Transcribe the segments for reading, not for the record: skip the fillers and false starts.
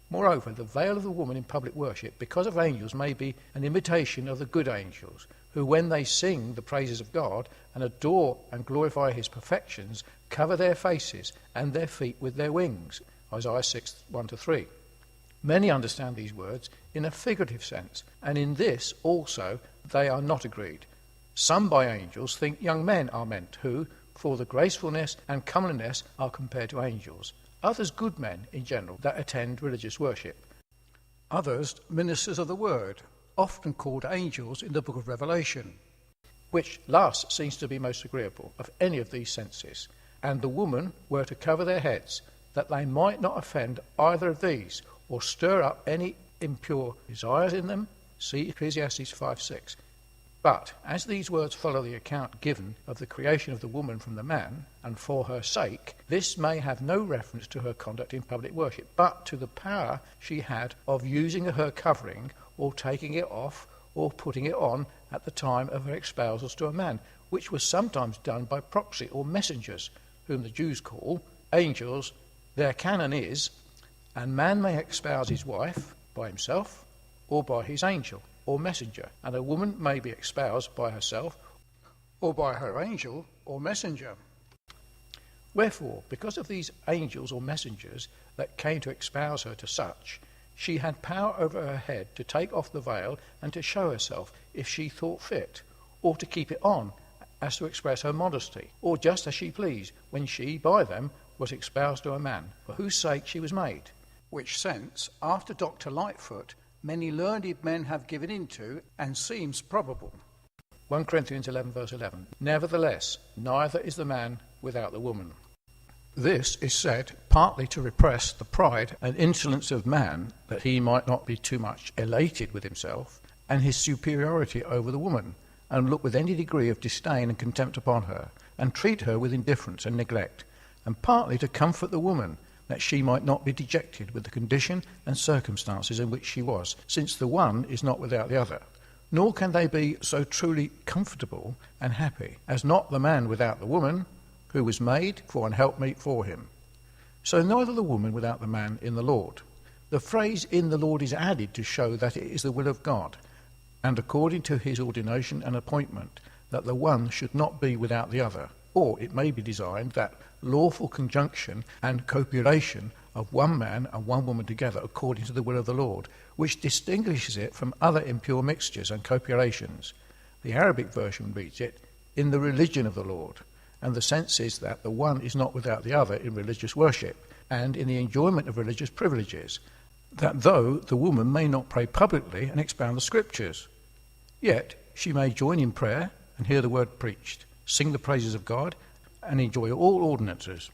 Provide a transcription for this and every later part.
Moreover, the veil of the woman in public worship, because of angels, may be an imitation of the good angels, who, when they sing the praises of God and adore and glorify his perfections, cover their faces and their feet with their wings. Isaiah 6, 1-3. Many understand these words in a figurative sense, and in this also they are not agreed. Some by angels think young men are meant, who, for the gracefulness and comeliness, are compared to angels. Others good men in general that attend religious worship. Others ministers of the word, often called angels in the book of Revelation, which last seems to be most agreeable of any of these senses. And the woman were to cover their heads, that they might not offend either of these, or stir up any impure desires in them. See Ecclesiastes 5:6. But as these words follow the account given of the creation of the woman from the man, and for her sake, this may have no reference to her conduct in public worship, but to the power she had of using her covering, or taking it off, or putting it on at the time of her espousals to a man, which was sometimes done by proxy or messengers, whom the Jews call angels. Their canon is, and man may espouse his wife by himself, or by his angel or messenger, and a woman may be espoused by herself, or by her angel or messenger. Wherefore, because of these angels or messengers that came to espouse her to such, she had power over her head to take off the veil and to show herself if she thought fit, or to keep it on, as to express her modesty, or just as she pleased, when she by them was espoused to a man, for whose sake she was made. Which sense, after Dr. Lightfoot, many learned men have given into, and seems probable. 1 Corinthians 11 verse 11. Nevertheless, neither is the man without the woman. This is said partly to repress the pride and insolence of man, that he might not be too much elated with himself and his superiority over the woman, and look with any degree of disdain and contempt upon her, and treat her with indifference and neglect, and partly to comfort the woman, that she might not be dejected with the condition and circumstances in which she was, since the one is not without the other. Nor can they be so truly comfortable and happy as not the man without the woman, who was made for an helpmeet for him. So neither the woman without the man in the Lord. The phrase in the Lord is added to show that it is the will of God, and according to his ordination and appointment, that the one should not be without the other. Or it may be designed that lawful conjunction and copulation of one man and one woman together according to the will of the Lord, which distinguishes it from other impure mixtures and copulations. The Arabic version reads it, in the religion of the Lord, and the sense is that the one is not without the other in religious worship and in the enjoyment of religious privileges, that though the woman may not pray publicly and expound the scriptures, yet she may join in prayer and hear the word preached, sing the praises of God, and enjoy all ordinances.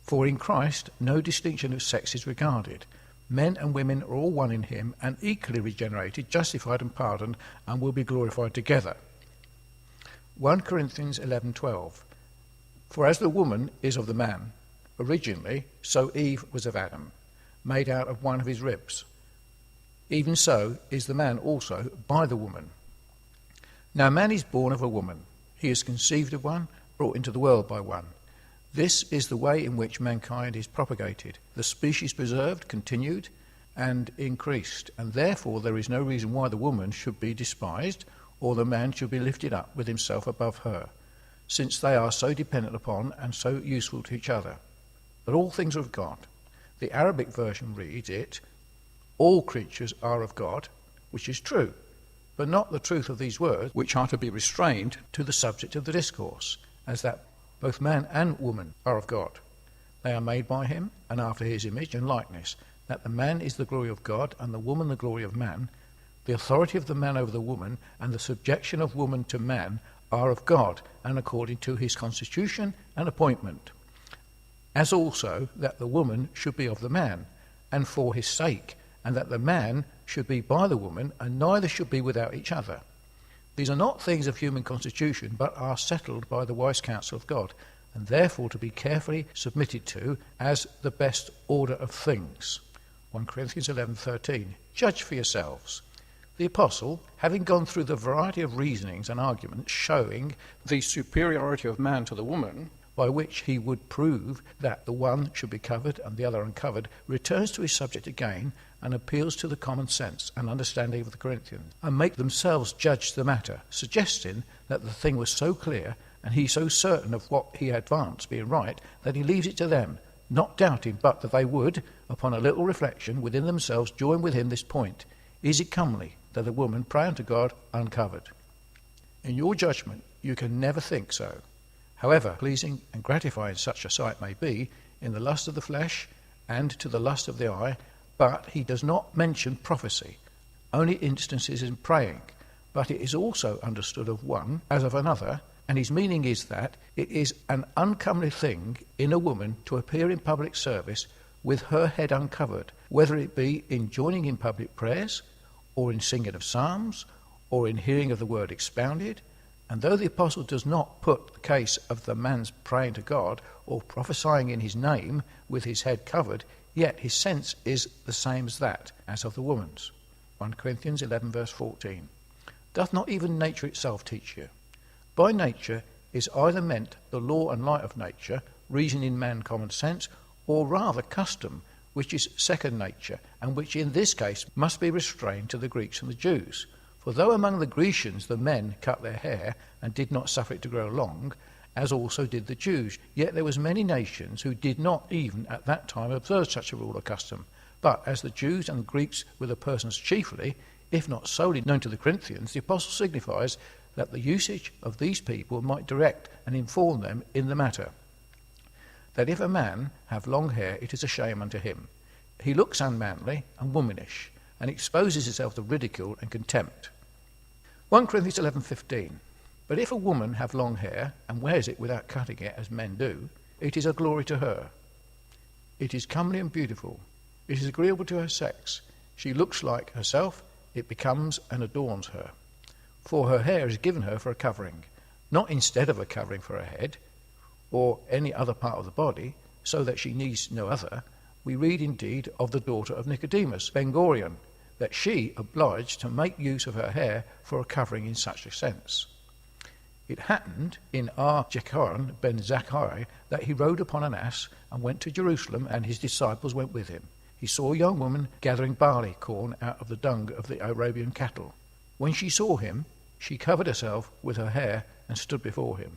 For in Christ no distinction of sex is regarded. Men and women are all one in him, and equally regenerated, justified and pardoned, and will be glorified together. 1 Corinthians 11:12. For as the woman is of the man originally, so Eve was of Adam, made out of one of his ribs. Even so is the man also by the woman. Now man is born of a woman. He is conceived of one, brought into the world by one. This is the way in which mankind is propagated, the species preserved, continued, and increased, and therefore there is no reason why the woman should be despised, or the man should be lifted up with himself above her, since they are so dependent upon and so useful to each other. But all things are of God. The Arabic version reads it, all creatures are of God, which is true, but not the truth of these words, which are to be restrained to the subject of the discourse, as that both man and woman are of God. They are made by him, and after his image and likeness, that the man is the glory of God, and the woman the glory of man. The authority of the man over the woman, and the subjection of woman to man, are of God, and according to his constitution and appointment. As also that the woman should be of the man, and for his sake, and that the man should be by the woman, and neither should be without each other. These are not things of human constitution, but are settled by the wise counsel of God, and therefore to be carefully submitted to as the best order of things. 1 Corinthians 11:13. Judge for yourselves. The apostle, having gone through the variety of reasonings and arguments showing the superiority of man to the woman, by which he would prove that the one should be covered and the other uncovered, returns to his subject again and appeals to the common sense and understanding of the Corinthians, and make themselves judge the matter, suggesting that the thing was so clear and he so certain of what he advanced being right that he leaves it to them, not doubting but that they would, upon a little reflection within themselves, join with him this point: is it comely that a woman pray unto God uncovered? In your judgment you can never think so. However pleasing and gratifying such a sight may be in the lust of the flesh and to the lust of the eye, but he does not mention prophecy, only instances in praying, but it is also understood of one as of another, and his meaning is that it is an uncomely thing in a woman to appear in public service with her head uncovered, whether it be in joining in public prayers, or in singing of psalms, or in hearing of the word expounded. And though the apostle does not put the case of the man's praying to God or prophesying in his name with his head covered, yet his sense is the same as that, as of the woman's. 1 Corinthians 11 verse 14. Doth not even nature itself teach you? By nature is either meant the law and light of nature, reason in man common sense, or rather custom, which is second nature, and which in this case must be restrained to the Greeks and the Jews. For though among the Grecians the men cut their hair and did not suffer it to grow long, as also did the Jews, yet there was many nations who did not even at that time observe such a rule or custom. But as the Jews and Greeks were the persons chiefly, if not solely, known to the Corinthians, the apostle signifies that the usage of these people might direct and inform them in the matter. That if a man have long hair, it is a shame unto him. He looks unmanly and womanish, and exposes himself to ridicule and contempt. 1 Corinthians 11:15. But if a woman have long hair, and wears it without cutting it, as men do, it is a glory to her. It is comely and beautiful. It is agreeable to her sex. She looks like herself, it becomes and adorns her. For her hair is given her for a covering, not instead of a covering for her head, or any other part of the body, so that she needs no other. We read indeed of the daughter of Nicodemus, Ben-Gurion, that she obliged to make use of her hair for a covering in such a sense. It happened in Jechanan ben Zakkai that he rode upon an ass and went to Jerusalem, and his disciples went with him. He saw a young woman gathering barley corn out of the dung of the Arabian cattle. When she saw him, she covered herself with her hair and stood before him.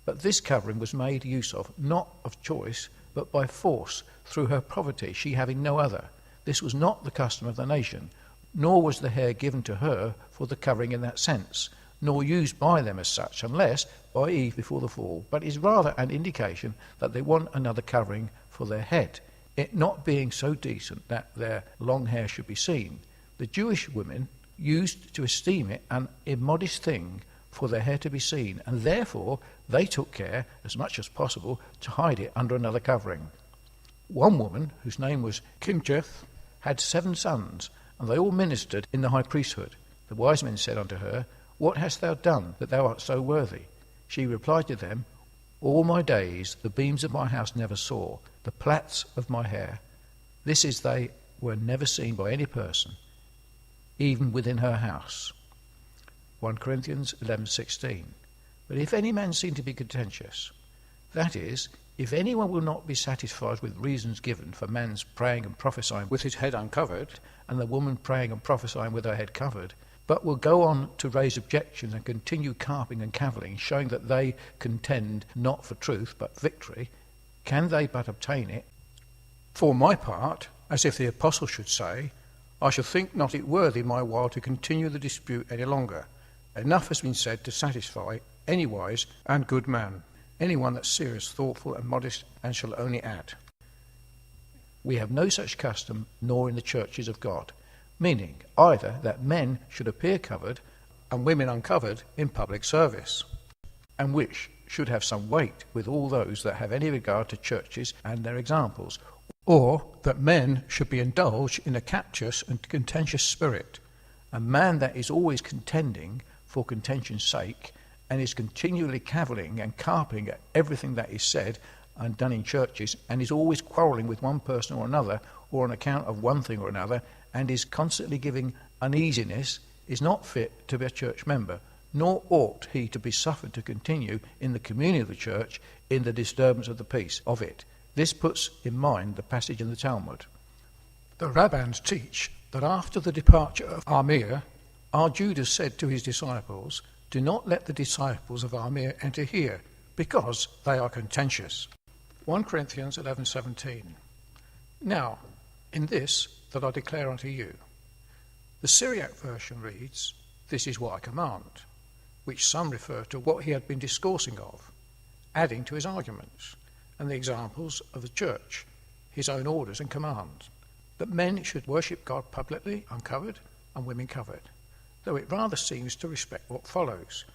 But this covering was made use of, not of choice, but by force, through her poverty, she having no other. This was not the custom of the nation, nor was the hair given to her for the covering in that sense, nor used by them as such, unless by Eve before the fall, but is rather an indication that they want another covering for their head, it not being so decent that their long hair should be seen. The Jewish women used to esteem it an immodest thing for their hair to be seen, and therefore they took care, as much as possible, to hide it under another covering. One woman, whose name was Kimcheth, had 7 sons, and they all ministered in the high priesthood. The wise men said unto her, What hast thou done, that thou art so worthy? She replied to them, All my days the beams of my house never saw, the plaits of my hair. This is they were never seen by any person, even within her house. 1 Corinthians 11:16. But if any man seem to be contentious, that is, if anyone will not be satisfied with reasons given for man's praying and prophesying with his head uncovered, and the woman praying and prophesying with her head covered, but will go on to raise objections and continue carping and cavilling, showing that they contend not for truth but victory, can they but obtain it? For my part, as if the apostle should say, I shall think not it worthy my while to continue the dispute any longer. Enough has been said to satisfy any wise and good man, any one that's serious, thoughtful, and modest, and shall only add. We have no such custom, nor in the churches of God, meaning either that men should appear covered and women uncovered in public service, and which should have some weight with all those that have any regard to churches and their examples, or that men should be indulged in a captious and contentious spirit, a man that is always contending for contention's sake, and is continually cavilling and carping at everything that is said and done in churches, and is always quarrelling with one person or another, or on account of one thing or another, and is constantly giving uneasiness, is not fit to be a church member, nor ought he to be suffered to continue in the communion of the church in the disturbance of the peace of it. This puts in mind the passage in the Talmud. The rabbins teach that after the departure of Amir, Judas said to his disciples, "Do not let the disciples of Amir enter here, because they are contentious." 1 Corinthians 11:17. Now, in this that I declare unto you. The Syriac version reads, "This is what I command," which some refer to what he had been discoursing of, adding to his arguments and the examples of the church, his own orders and commands, that men should worship God publicly uncovered and women covered, though it rather seems to respect what follows,